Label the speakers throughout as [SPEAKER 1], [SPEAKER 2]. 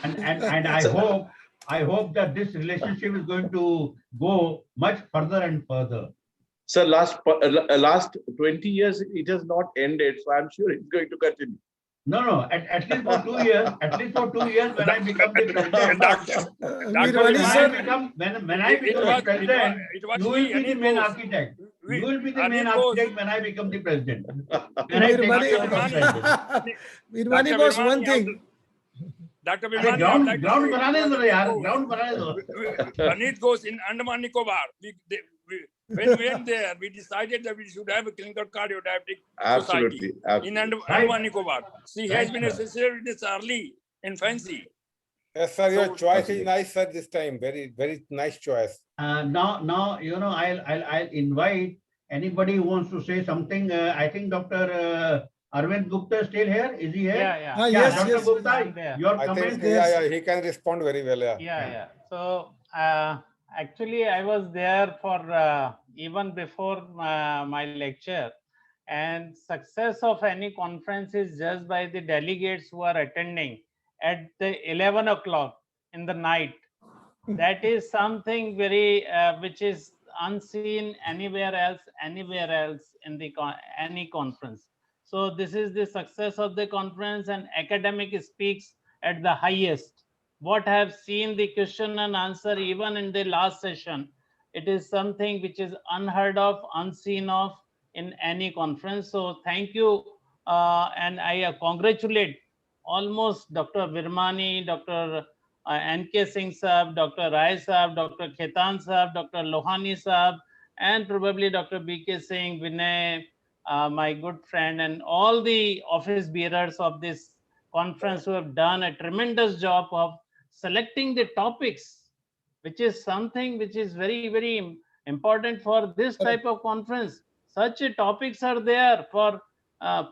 [SPEAKER 1] And I hope that this relationship is going to go much further and further.
[SPEAKER 2] Sir, last 20 years, it has not ended, so I'm sure it's going to continue.
[SPEAKER 1] No, at least for 2 years, when I become the president, when I become the president, you will be the main architect. You will be the main architect when I become the president. When I take over from president.
[SPEAKER 3] Virmani boss, one thing.
[SPEAKER 4] Dr.
[SPEAKER 1] अरे ground बनाने दो यार, ground बनाने दो.
[SPEAKER 4] Anit goes in Andaman Nicobar. When we went there, we decided that we should have a clinical cardiodiabetic society in Andaman Nicobar. She has been associated with this early infancy.
[SPEAKER 5] Yes, sir, your choice is nice, sir, this time. Very, very nice choice.
[SPEAKER 1] Now, you know, I'll invite anybody who wants to say something. I think Dr. Arvind Gupta is still here. Is he here?
[SPEAKER 3] Yeah.
[SPEAKER 1] Yes,
[SPEAKER 3] Dr.
[SPEAKER 1] Yes. Gupta, your
[SPEAKER 5] I
[SPEAKER 1] comment.
[SPEAKER 5] think, yeah, he can respond very well.
[SPEAKER 6] Yeah. So actually, I was there for even before my lecture, and success of any conference is judged by the delegates who are attending at the 11 o'clock in the night. That is something very which is unseen anywhere else in the any conference. So this is the success of the conference, and academic speaks at the highest. What I have seen the question and answer even in the last session, it is something which is unheard of, unseen of in any conference. So thank you, and I congratulate almost Dr. Virmani, Dr. N.K. Singh Saab, Dr. Rai Saab, Dr. Khetan Saab, Dr. Lohani Saab, and probably Dr. B.K. Singh, Vinay, my good friend, and all the office bearers of this conference who have done a tremendous job of selecting the topics, which is something which is very, very important for this type of conference. Such topics are there for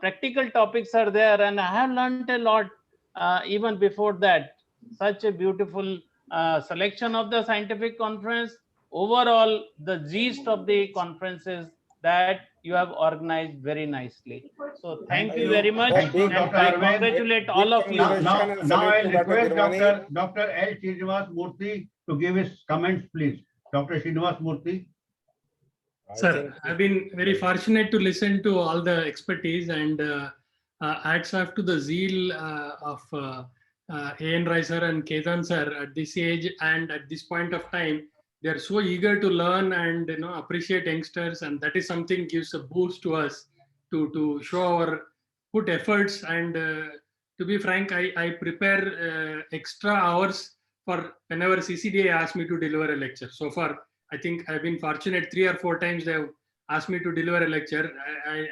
[SPEAKER 6] practical topics are there, and I have learned a lot even before that. Such a beautiful selection of the scientific conference. Overall, the gist of the conferences that you have organized very nicely. So thank you very much, and I congratulate all of you.
[SPEAKER 1] Now I request Dr. L. Srinivas Murthy to give his comments, please. Dr. Srinivas Murthy.
[SPEAKER 7] Sir, I've been very fortunate to listen to all the expertise, and hats off to the zeal of A.N. Rai sir and Ketan sir at this age and at this point of time. They are so eager to learn and appreciate youngsters, and that is something gives a boost to us to show our put efforts. And to be frank, I prepare extra hours for whenever CCDA asks me to deliver a lecture. So far, I think I've been fortunate 3 or 4 times they have asked me to deliver a lecture.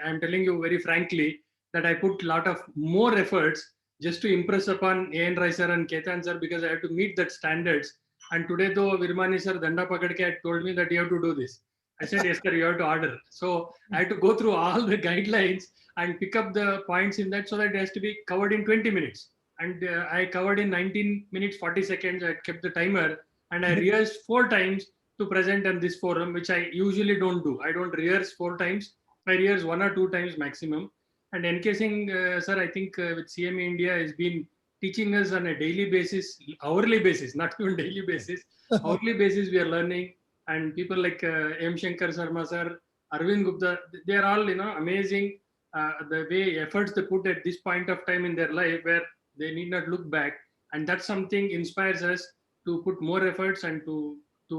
[SPEAKER 7] I'm telling you very frankly that I put a lot of more efforts just to impress upon A.N. Rai sir and Ketan sir, because I have to meet that standards. And today, though, Virmani sir Danda Pakadke had told me that you have to do this. I said, yes, sir, you have to order. So I had to go through all the guidelines and pick up the points in that so that it has to be covered in 20 minutes. And I covered in 19 minutes, 40 seconds. I kept the timer, and I rehearsed 4 times to present on this forum, which I usually don't do. I don't rehearse 4 times. I rehearse 1 or 2 times maximum. And N.K. Singh, sir, I think with CME India has been teaching us on a daily basis, hourly basis, not even daily basis, hourly basis we are learning. And people like M. Shankar Sharma sir, Arvind Gupta, they are all, amazing. The way efforts they put at this point of time in their life where they need not look back. And that's something inspires us to put more efforts and to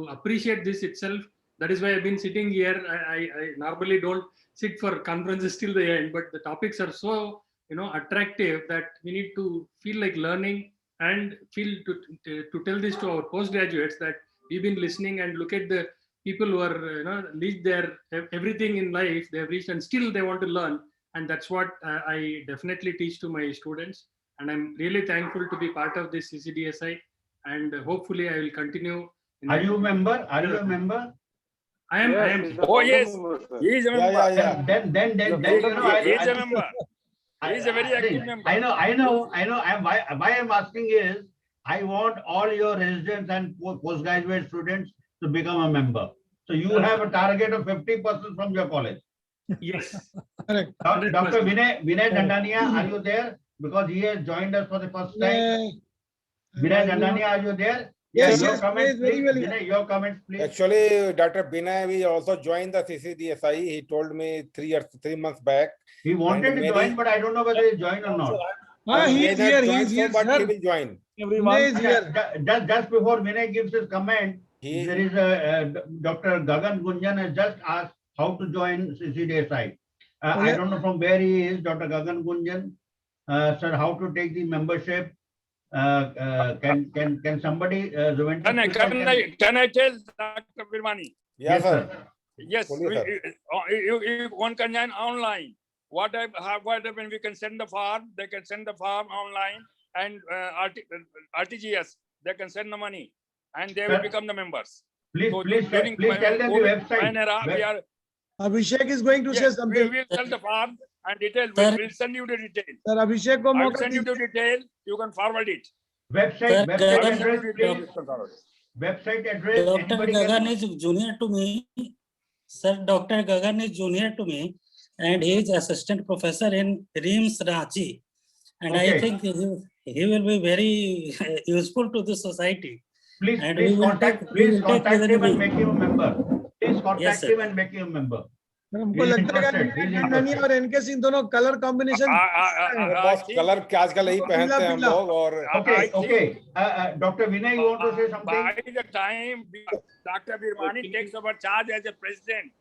[SPEAKER 7] appreciate this itself. That is why I've been sitting here. I normally don't sit for conferences till the end, but the topics are so attractive that we need to feel like learning and feel to tell this to our postgraduates that we've been listening, and look at the people who are reached their everything in life they have reached and still they want to learn, and that's what I definitely teach to my students. And I'm really thankful to be part of this CCDSI, and hopefully I will continue.
[SPEAKER 1] Are you a member? Are you a member?
[SPEAKER 7] I am. I am.
[SPEAKER 4] Oh yes, he is a member.
[SPEAKER 5] Yeah.
[SPEAKER 1] Then
[SPEAKER 4] He is a member. He is a very active member.
[SPEAKER 1] I know. Why I'm asking is, I want all your residents and postgraduate students to become a member. So you have a target of 50% from your college.
[SPEAKER 7] Yes.
[SPEAKER 3] Correct.
[SPEAKER 1] Dr. Vinay Dandania, are you there? Because he has joined us for the first time. Vinay Dandania, are you there?
[SPEAKER 3] Yes,
[SPEAKER 1] your
[SPEAKER 3] yes,
[SPEAKER 1] comments,
[SPEAKER 3] Vinay is very
[SPEAKER 1] please.
[SPEAKER 3] well.
[SPEAKER 1] Vinay, your comments, please.
[SPEAKER 5] Actually, Dr. Binay, we also joined the CCDSI. He told me 3 months back.
[SPEAKER 1] He wanted to join, but I don't know whether he joined or not.
[SPEAKER 3] He is here. He is
[SPEAKER 5] So,
[SPEAKER 3] here,
[SPEAKER 5] but he
[SPEAKER 3] sir.
[SPEAKER 5] will join.
[SPEAKER 3] Vinay is here.
[SPEAKER 1] Just before Vinay gives his comment, there is Dr. Gagan Gunjan has just asked how to join CCDSI. I don't know from where he is, Dr. Gagan Gunjan. Sir, how to take the membership? Can somebody?
[SPEAKER 4] Can I tell Dr. Birmani?
[SPEAKER 5] Yes, sir.
[SPEAKER 4] Yes, one can join online. What happened? We can send the form. They can send the form online, and RTGS. They can send the money, and they will become the members.
[SPEAKER 1] Please tell them the website.
[SPEAKER 3] Abhishek is going to say something.
[SPEAKER 4] We will send the form and detail. We will send you the detail.
[SPEAKER 3] Sir, Abhishek ko
[SPEAKER 4] I will
[SPEAKER 3] mauka
[SPEAKER 4] send you the
[SPEAKER 3] dijiye.
[SPEAKER 4] detail. You can forward it.
[SPEAKER 1] Website address, please.
[SPEAKER 4] Dr.
[SPEAKER 1] Website address. Anybody
[SPEAKER 8] Gagan
[SPEAKER 1] can-
[SPEAKER 8] is junior to me. Sir, Dr. Gagan is junior to me, and he is assistant professor in RIMS Ranchi. And
[SPEAKER 1] Okay.
[SPEAKER 8] I think he will be very useful to the society.
[SPEAKER 1] Please
[SPEAKER 8] take
[SPEAKER 1] contact
[SPEAKER 8] within
[SPEAKER 1] him
[SPEAKER 8] a
[SPEAKER 1] and
[SPEAKER 8] week.
[SPEAKER 1] make him a member. Please contact
[SPEAKER 8] Yes, sir.
[SPEAKER 1] him and make him a member.
[SPEAKER 3] Sir, हमको
[SPEAKER 1] He's
[SPEAKER 3] लगता है कि
[SPEAKER 1] interested. He's
[SPEAKER 3] विनय नंदनी और N K Singh दोनों colour combination
[SPEAKER 5] बस colour के आजकल यही पहनते हैं हम लोग और
[SPEAKER 1] Okay. Dr. Vinay, you want to say something?
[SPEAKER 4] By the time Dr. Birmani takes over charge as a president,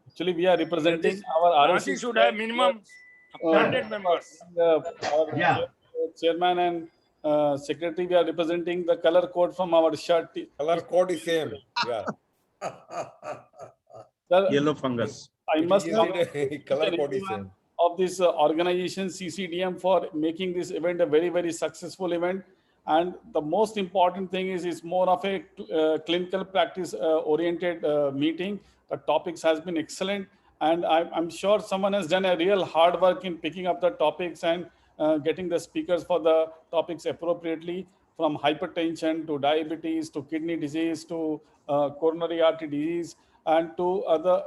[SPEAKER 9] Actually, we are representing our
[SPEAKER 4] Ranchi
[SPEAKER 9] ROC.
[SPEAKER 4] should have minimum 100 members.
[SPEAKER 9] Our
[SPEAKER 1] Yeah.
[SPEAKER 9] chairman and secretary, we are representing the color code from our shirt.
[SPEAKER 5] color code is same. Yeah.
[SPEAKER 9] Sir,
[SPEAKER 2] Yellow fungus.
[SPEAKER 9] I must
[SPEAKER 5] color code is same.
[SPEAKER 9] of this organization CCDM for making this event a very, very successful event. And the most important thing is it's more of a clinical practice oriented meeting. The topics has been excellent. And I'm sure someone has done a real hard work in picking up the topics and getting the speakers for the topics appropriately, from hypertension to diabetes to kidney disease to coronary artery disease and to other.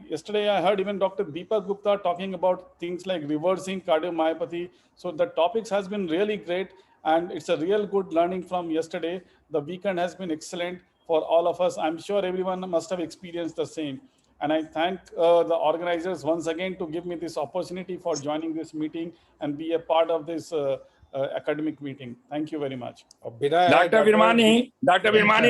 [SPEAKER 9] Yesterday I heard even Dr. Deepak Gupta talking about things like reversing cardiomyopathy. So the topics has been really great, and it's a real good learning from yesterday. The weekend has been excellent for all of us. I'm sure everyone must have experienced the same. And I thank the organizers once again to give me this opportunity for joining this meeting and be a part of this academic meeting. Thank you very much.
[SPEAKER 4] Dr. Birmani,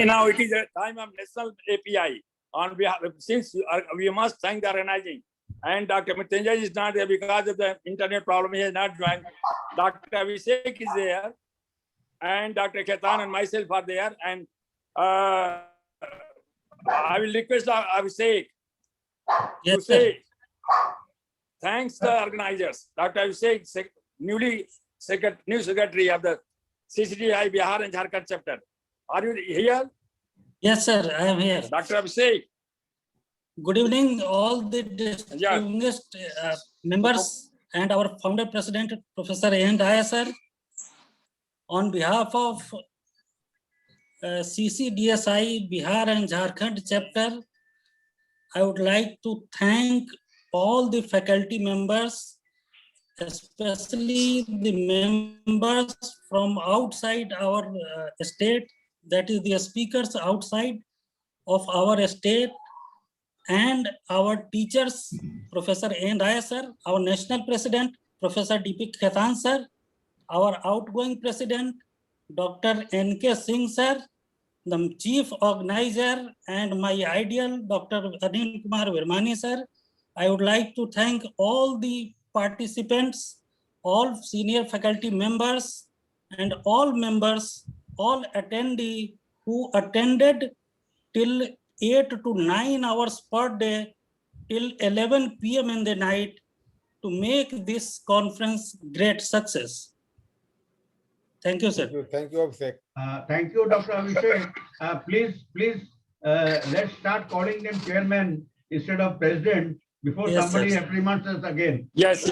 [SPEAKER 4] now it is a time of national API. On behalf, since we must thank the organizing, and Dr. Mrityunjay is not there because of the internet problem. He has not joined. Dr. Abhishek is there, and Dr. Ketan and myself are there. And I will request Abhishek to say thanks to the organizers. Dr. Abhishek, new secretary of the CCDSI Bihar and Jharkhand chapter. Are you here?
[SPEAKER 8] Yes, sir, I am here.
[SPEAKER 4] Dr. Abhishek.
[SPEAKER 8] Good evening, all the distinguished members and our founder president, Professor N. Raya, sir. On behalf of CCDSI Bihar and Jharkhand chapter, I would like to thank all the faculty members, especially the members from outside our state, that is the speakers outside of our state, and our teachers, Professor N. Raya sir, our national president, Professor D.P. Khaitan sir, our outgoing president, Dr. N.K. Singh sir, the chief organizer and my ideal, Dr. Anil Kumar Virmani sir. I would like to thank all the participants, all senior faculty members, and all members, all attendees who attended till 8 to 9 hours per day till 11 p.m. in the night to make this conference great success. Thank you, sir.
[SPEAKER 5] Thank you, Abhishek.
[SPEAKER 1] Thank you, Dr. Abhishek. Please, let's start calling them chairman instead of president before
[SPEAKER 8] Yes,
[SPEAKER 1] somebody
[SPEAKER 8] sir.
[SPEAKER 1] reprimands us again.
[SPEAKER 4] Yes.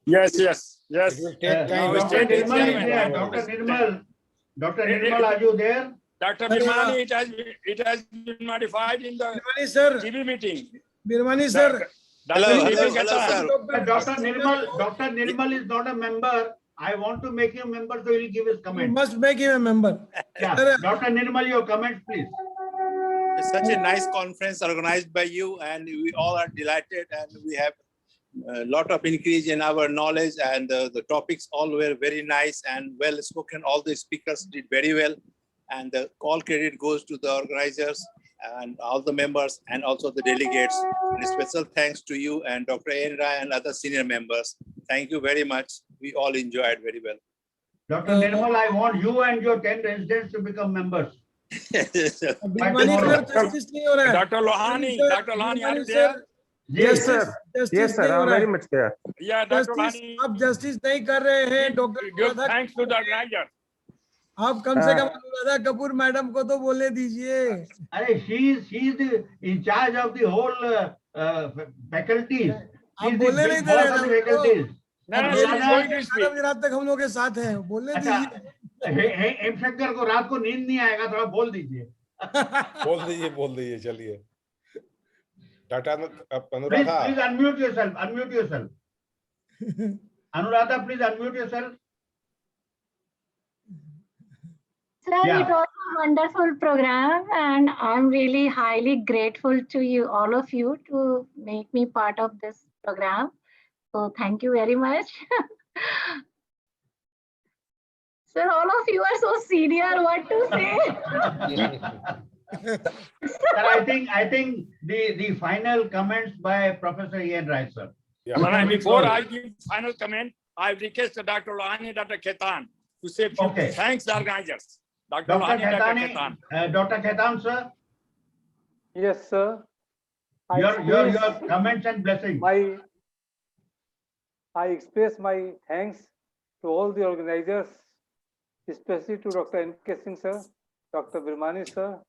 [SPEAKER 4] Yes.
[SPEAKER 5] It will take time.
[SPEAKER 1] Dr. Nirmal is there. Dr. Nirmal, are you there?
[SPEAKER 4] Dr. Birmani, it has been modified in the
[SPEAKER 3] Birmani sir,
[SPEAKER 4] GB meeting.
[SPEAKER 3] Birmani sir.
[SPEAKER 4] Dr.
[SPEAKER 1] Dr. Nirmal is not a member. I want to make him a member, so he'll give his
[SPEAKER 3] You
[SPEAKER 1] comment.
[SPEAKER 3] must make him a member.
[SPEAKER 1] Yeah,
[SPEAKER 3] Sir,
[SPEAKER 1] Dr. Nirmal, your comments, please.
[SPEAKER 10] It's such a nice conference organized by you, and we all are delighted, and we have a lot of increase in our knowledge, and the topics all were very nice and well spoken. All the speakers did very well, and the all credit goes to the organizers and all the members and also the delegates. And a special thanks to you and Dr. N. Rai and other senior members. Thank you very much. We all enjoyed very well.
[SPEAKER 1] Dr. Nirmal, I want you and your 10 residents to become members.
[SPEAKER 3] Abhimani sir, justice नहीं हो रहा है.
[SPEAKER 4] Dr. Lohani,
[SPEAKER 3] Sir,
[SPEAKER 4] Dr. Lohani, are you
[SPEAKER 3] Abhimani
[SPEAKER 4] there?
[SPEAKER 3] sir,
[SPEAKER 1] Yes,
[SPEAKER 3] sir.
[SPEAKER 11] Yes, sir.
[SPEAKER 3] नहीं हो
[SPEAKER 11] I'm
[SPEAKER 3] रहा
[SPEAKER 11] very
[SPEAKER 3] है.
[SPEAKER 11] much there.
[SPEAKER 4] Yeah, Dr.
[SPEAKER 3] Justice,
[SPEAKER 4] Lohani.
[SPEAKER 3] आप justice नहीं कर रहे हैं. Doctor
[SPEAKER 4] Give thanks to the organizer.
[SPEAKER 3] आप कम से कम अनुराधा कपूर मैडम को तो बोलने दीजिए.
[SPEAKER 1] Arey, she is the in charge of the whole faculties.
[SPEAKER 3] आप
[SPEAKER 1] She's
[SPEAKER 3] बोलने
[SPEAKER 1] the
[SPEAKER 3] नहीं
[SPEAKER 1] big
[SPEAKER 3] दे
[SPEAKER 1] boss
[SPEAKER 3] रहे
[SPEAKER 1] of the
[SPEAKER 3] हैं.
[SPEAKER 1] faculties.
[SPEAKER 4] No, no, she's going to speak.
[SPEAKER 3] रात तक हम लोग के साथ हैं. बोलने दीजिए.
[SPEAKER 1] एम शंकर को रात को नींद नहीं आएगा, थोड़ा बोल दीजिए.
[SPEAKER 5] बोल दीजिए चलिए Tata
[SPEAKER 1] Please
[SPEAKER 5] Anuradha
[SPEAKER 1] unmute yourself. Unmute yourself. Anuradha, please unmute yourself.
[SPEAKER 12] Sir,
[SPEAKER 1] Yeah.
[SPEAKER 12] it was a wonderful program, and I'm really highly grateful to you, all of you, to make me part of this program. So thank you very much. Sir, all of you are so senior. What to say?
[SPEAKER 1] Sir, I think the final comments by Professor Ian Rice, sir.
[SPEAKER 4] Before I give final comment, I request Dr. Lohani, Dr. Khetan to say few
[SPEAKER 1] Okay.
[SPEAKER 4] thanks the organizers. Dr.
[SPEAKER 1] Dr.
[SPEAKER 4] Lohani, Dr.
[SPEAKER 1] Khetani,
[SPEAKER 4] Khetan.
[SPEAKER 1] Dr. Khetan, sir,
[SPEAKER 13] Yes, sir.
[SPEAKER 1] your comments and blessings.
[SPEAKER 13] I express my thanks to all the organizers, especially to Dr. N.K. Singh, sir, Dr. Birmani, sir,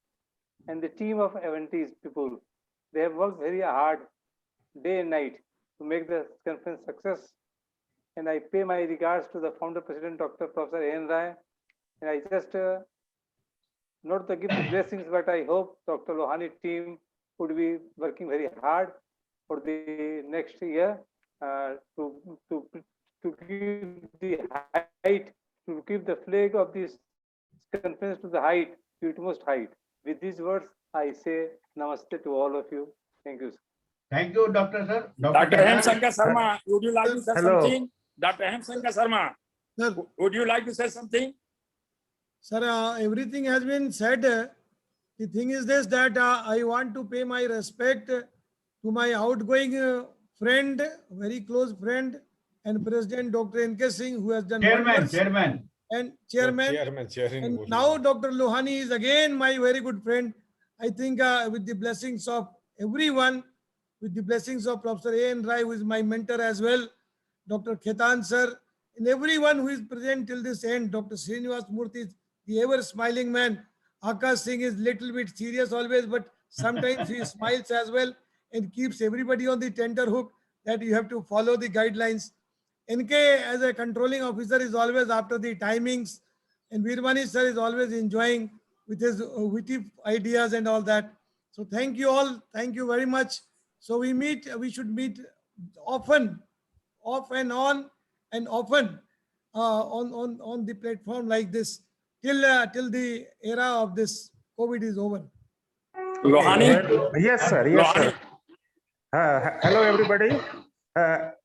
[SPEAKER 13] and the team of Emergencies people. They have worked very hard, day and night, to make the conference success. And I pay my regards to the founder president, Dr. Professor N. Rai. And I just not to give the blessings, but I hope Dr. Lohani team would be working very hard for the next year to give the height, to keep the flag of this conference to the height, to utmost height. With these words, I say namaste to all of you. Thank you, sir.
[SPEAKER 1] Thank you, Doctor, sir.
[SPEAKER 4] Dr. M. Shankar Sharma, would you like to say
[SPEAKER 11] Hello.
[SPEAKER 4] something? Dr. M. Shankar Sharma,
[SPEAKER 3] Sir,
[SPEAKER 4] would you like to say something?
[SPEAKER 3] sir, everything has been said. The thing is this, that I want to pay my respect to my outgoing friend, very close friend, and President Dr. N.K. Singh, who has done wonders,
[SPEAKER 1] Chairman.
[SPEAKER 3] and Chairman. And now Dr. Lohani is again my very good friend. I think with the blessings of everyone, with the blessings of Professor A.N. Rai, who is my mentor as well, Dr. Khetan sir, and everyone who is present till this end, Dr. Srinivas Murthy, the ever smiling man. Akash Singh is little bit serious always, but sometimes he smiles as well and keeps everybody on the tender hook that you have to follow the guidelines. NK as a controlling officer is always after the timings, and Virmani sir is always enjoying with his witty ideas and all that. So thank you all. Thank you very much. So we should meet often, off and on and often on the platform like this till the era of this COVID is over.
[SPEAKER 4] Lohani?
[SPEAKER 11] Yes, sir. Yes, sir. Hello, everybody.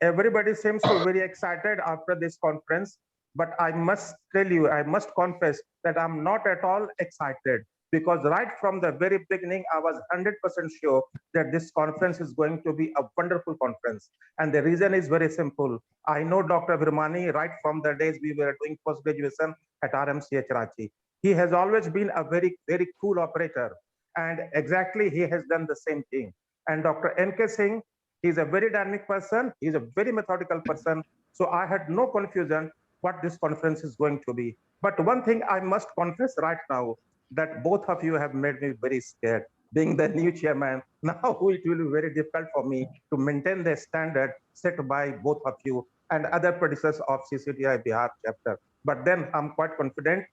[SPEAKER 11] Everybody seems to be very excited after this conference, but I must tell you, I must confess that I'm not at all excited, because right from the very beginning, I was 100% sure that this conference is going to be a wonderful conference. And the reason is very simple. I know Dr. Virmani right from the days we were doing post-graduation at RMCH Ranchi. He has always been a very, very cool operator. And exactly, he has done the same thing. And Dr. N.K. Singh, he's a very dynamic person. He's a very methodical person. So I had no confusion what this conference is going to be. But one thing I must confess right now, that both of you have made me very scared. Being the new chairman, now it will be very difficult for me to maintain the standard set by both of you and other predecessors of CCDSI Bihar chapter. But then I'm quite confident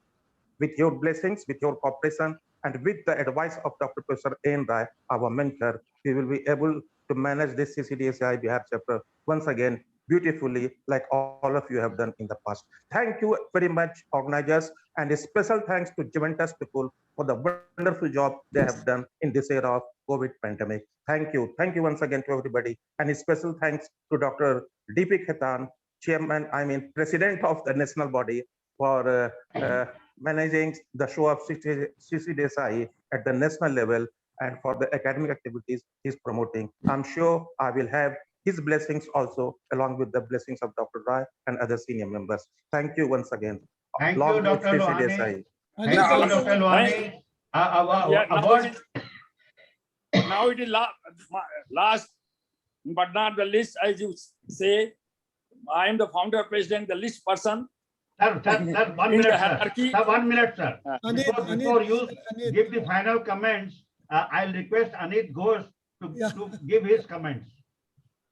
[SPEAKER 11] with your blessings, with your cooperation, and with the advice of Dr. Professor N. Rai, our mentor, we will be able to manage this CCDSI Bihar chapter once again beautifully like all of you have done in the past. Thank you very much, organizers, and a special thanks to Juventus people for the wonderful job they have done in this era of COVID pandemic. Thank you. Thank you once again to everybody. And a special thanks to Dr. D.P. Khaitan, President of the national body, for managing the show of CCDSI at the national level and for the academic activities he's promoting. I'm sure I will have his blessings also, along with the blessings of Dr. Rai and other senior members. Thank you once again.
[SPEAKER 1] Thank
[SPEAKER 11] Long
[SPEAKER 1] you,
[SPEAKER 11] live
[SPEAKER 1] Dr.
[SPEAKER 11] CCDSI.
[SPEAKER 1] Lohani. Thank you, Dr. Lohani.
[SPEAKER 4] Now it is last, but not the least, as you say. I am the founder, president, the least person.
[SPEAKER 1] Sir, 1 minute, sir. 1 minute, sir. Before you give the final comments, I'll request Anit Ghosh to give his comments.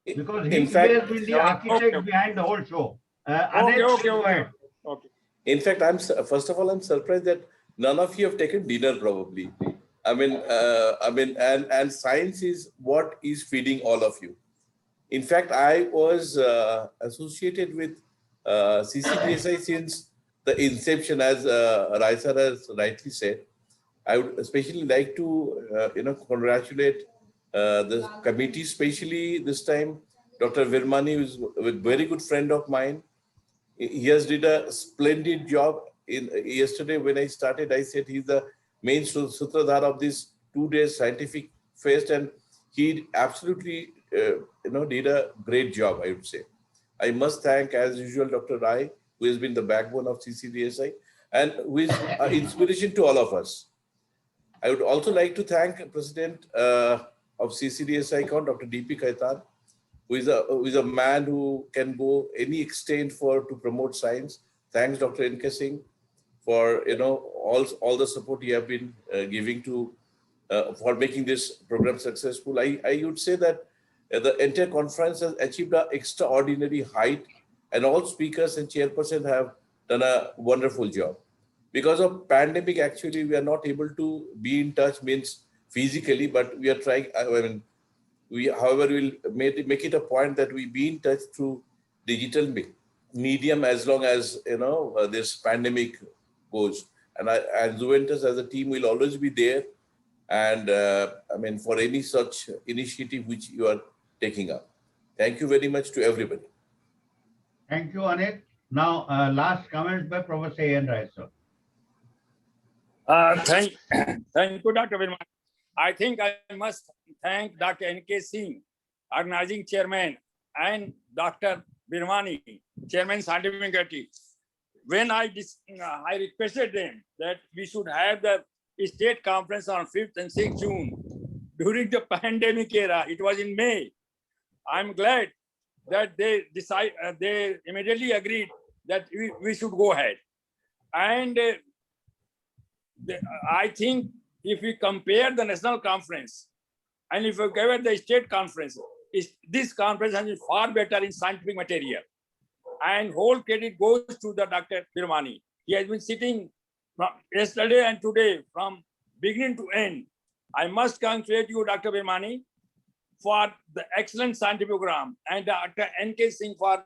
[SPEAKER 1] Because he has been the architect behind the whole show. Anit, go ahead.
[SPEAKER 2] Okay. In fact, first of all, I'm surprised that none of you have taken dinner probably. And science is what is feeding all of you. In fact, I was associated with CCDSI since the inception, as Rai sir has rightly said. I would especially like to, congratulate the committee, especially this time, Dr. Virmani, who is a very good friend of mine. He has did a splendid job. Yesterday, when I started, I said he's the main sutradhar of this 2 days scientific fest, and he absolutely, did a great job, I would say. I must thank, as usual, Dr. Rai, who has been the backbone of CCDSI and who is an inspiration to all of us. I would also like to thank President of CCDSI, Dr. D.P. Khaitan, who is a man who can go any extent to promote science. Thanks, Dr. N.K. Singh, for all the support you have been giving to for making this program successful. I would say that the entire conference has achieved an extraordinary height, and all speakers and chairperson have done a wonderful job. Because of pandemic, actually, we are not able to be in touch, means physically, but we are trying. However, will make it a point that we be in touch through digital medium as long as this pandemic goes. And Juventus as a team will always be there, and for any such initiative which you are taking up. Thank you very much to everybody.
[SPEAKER 1] Thank you, Anit. Now, last comments by Professor A.N. Rai, sir.
[SPEAKER 4] Thank you, Dr. Virmani. I think I must thank Dr. N.K. Singh, organizing chairman, and Dr. Virmani, chairman scientific committee. When I requested them that we should have the state conference on 5th and 6th June during the pandemic era, it was in May. I'm glad that they immediately agreed that we should go ahead. And I think if we compare the national conference and if we compare the state conference, this conference has been far better in scientific material. And whole credit goes to the Dr. Virmani. He has been sitting from yesterday and today from beginning to end. I must congratulate you, Dr. Virmani, for the excellent scientific program, and Dr. N.K. Singh for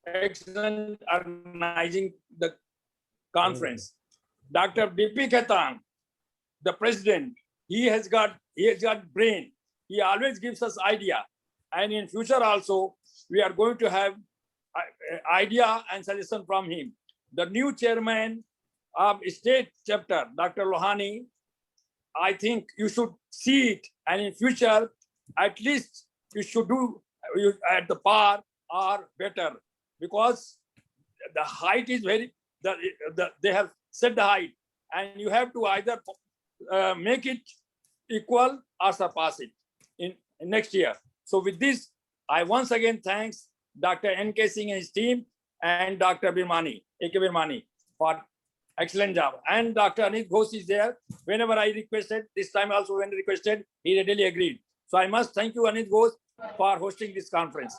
[SPEAKER 4] excellent organizing the conference. Dr. D.P. Khaitan, the president, he has got brain. He always gives us idea, and in future also we are going to have idea and suggestion from him. The new chairman of state chapter, Dr. Lohani, I think you should see it, and in future at least you should do at the par or better, because the height is very, they have set the height, and you have to either make it equal or surpass it in next year. So with this, I once again thanks Dr. N.K. Singh and his team, and Dr. Virmani, A.K. Virmani, for excellent job. And Dr. Anit Ghosh is there. Whenever I requested, this time also when requested, he readily agreed. So I must thank you, Anit Ghosh, for hosting this conference.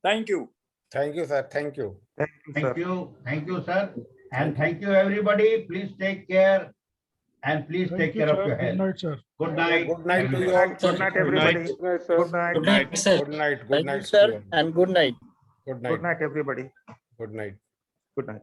[SPEAKER 4] Thank you.
[SPEAKER 5] Thank you, sir. Thank you.
[SPEAKER 1] Thank you. Thank you, sir. And thank you, everybody. Please take care. And please take care of your health.
[SPEAKER 3] Good night, sir.
[SPEAKER 1] Good night.
[SPEAKER 5] Good night to you all.
[SPEAKER 11] Good night, everybody.
[SPEAKER 13] Good night, sir.
[SPEAKER 11] Good night.
[SPEAKER 5] Good night. Good night. Good night,
[SPEAKER 14] sir, and good night.
[SPEAKER 5] Good night.
[SPEAKER 11] Good night, everybody.
[SPEAKER 5] Good night.
[SPEAKER 11] Good night.